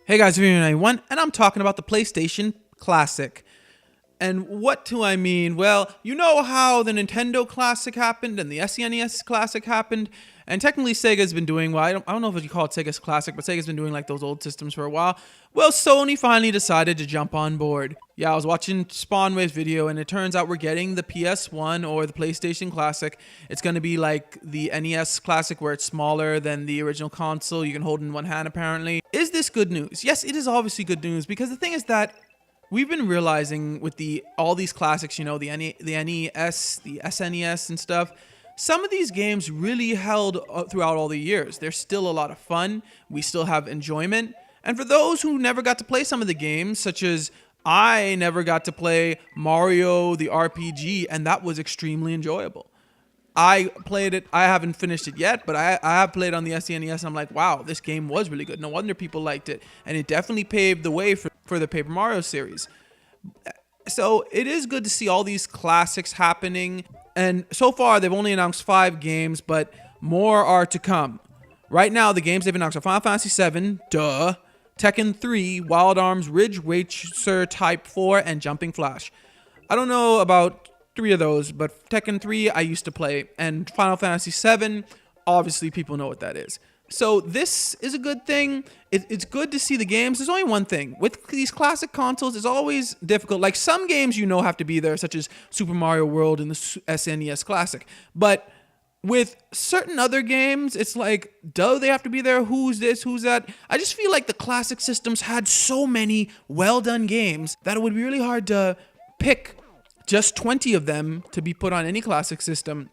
Hey guys, Video91, and I'm talking about the PlayStation Classic. And what do I mean? Well, you know how the Nintendo Classic happened and the SNES Classic happened, and technically Sega's been doing, well, I don't know if you call it Sega's Classic, but Sega's been doing like those old systems for a while. Well, Sony finally decided to jump on board. Yeah, I was watching Spawnwave's video, and it turns out we're getting the PS1 or the PlayStation Classic. It's going to be like the NES Classic, where it's smaller than the original console. You can hold it in one hand, apparently. Is this good news? Yes, it is obviously good news, because the thing is that we've been realizing with all these classics, you know, the NES, the SNES and stuff, some of these games really held throughout all the years. They're still a lot of fun. We still have enjoyment. And for those who never got to play some of the games, such as I never got to play Mario the RPG, and that was extremely enjoyable. I played it. I haven't finished it yet, but I have played on the SNES, and I'm like, wow, this game was really good. No wonder people liked it. And it definitely paved the way for the Paper Mario series. So it is good to see all these classics happening. And so far, they've only announced 5 games, but more are to come. Right now, the games they've announced are Final Fantasy VII, duh, Tekken 3, Wild Arms, Ridge Racer Type 4, and Jumping Flash. I don't know about 3 of those, but Tekken 3 I used to play, and Final Fantasy VII, obviously people know what that is. So this is a good thing. It's good to see the games. There's only one thing. With these classic consoles, it's always difficult. Like some games you know have to be there, such as Super Mario World and the SNES Classic. But with certain other games, it's like, do they have to be there? Who's this? Who's that? I just feel like the classic systems had so many well-done games that it would be really hard to pick just 20 of them to be put on any classic system.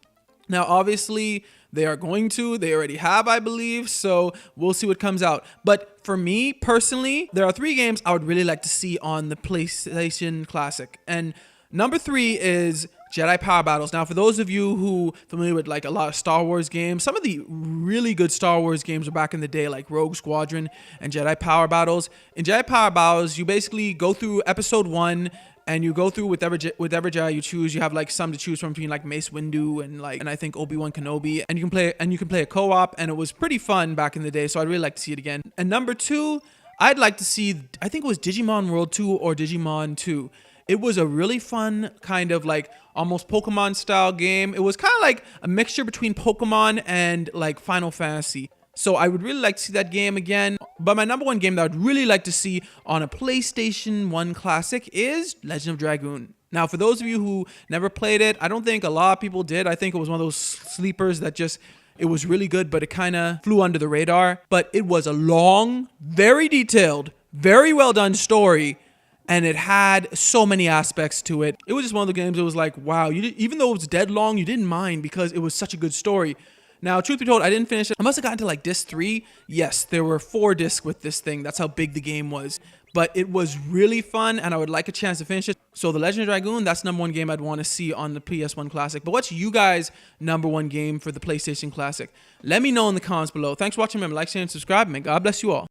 Now, obviously, they already have, I believe, so we'll see what comes out. But for me, personally, there are 3 games I would really like to see on the PlayStation Classic. And number 3 is Jedi Power Battles. Now, for those of you who are familiar with like a lot of Star Wars games, some of the really good Star Wars games were back in the day, like Rogue Squadron and Jedi Power Battles. In Jedi Power Battles, you basically go through episode 1, and you go through whatever Jedi you choose. You have like some to choose from between like Mace Windu and I think Obi-Wan Kenobi, and you can play a co-op, and it was pretty fun back in the day. So I'd really like to see it again. And number 2, I'd like to see, I think it was Digimon World 2 or Digimon 2. It was a really fun kind of like almost Pokemon style game. It was kind of like a mixture between Pokemon and like Final Fantasy. So I would really like to see that game again. But my number 1 game that I'd really like to see on a PlayStation 1 Classic is Legend of Dragoon. Now, for those of you who never played it, I don't think a lot of people did. I think it was one of those sleepers that it was really good, but it kind of flew under the radar. But it was a long, very detailed, very well done story. And it had so many aspects to it. It was just one of the games that was like, wow, even though it was dead long, you didn't mind because it was such a good story. Now, truth be told, I didn't finish it. I must have gotten to like disc 3. Yes, there were 4 discs with this thing. That's how big the game was. But it was really fun, and I would like a chance to finish it. So The Legend of Dragoon, that's number 1 game I'd want to see on the PS1 Classic. But what's you guys' number 1 game for the PlayStation Classic? Let me know in the comments below. Thanks for watching. Remember, like, share, and subscribe. And God bless you all.